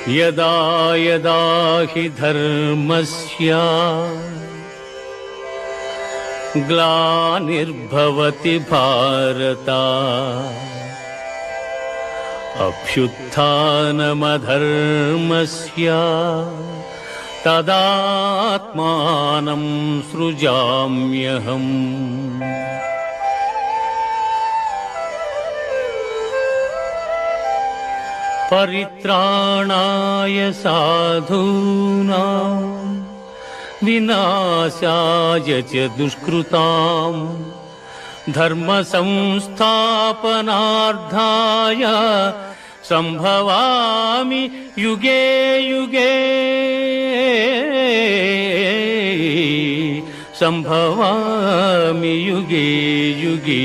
यदा यदा हि धर्मस्य ग्लानिर्भवति भारत अभ्युत्थानमधर्मस्य तदात्मानं सृजाम्यहम्। परित्राणाय साधूनां विनाशाय च दुष्कृतां धर्म संस्थापनार्थाय संभवामि युगे युगे, संभवामि युगे युगे।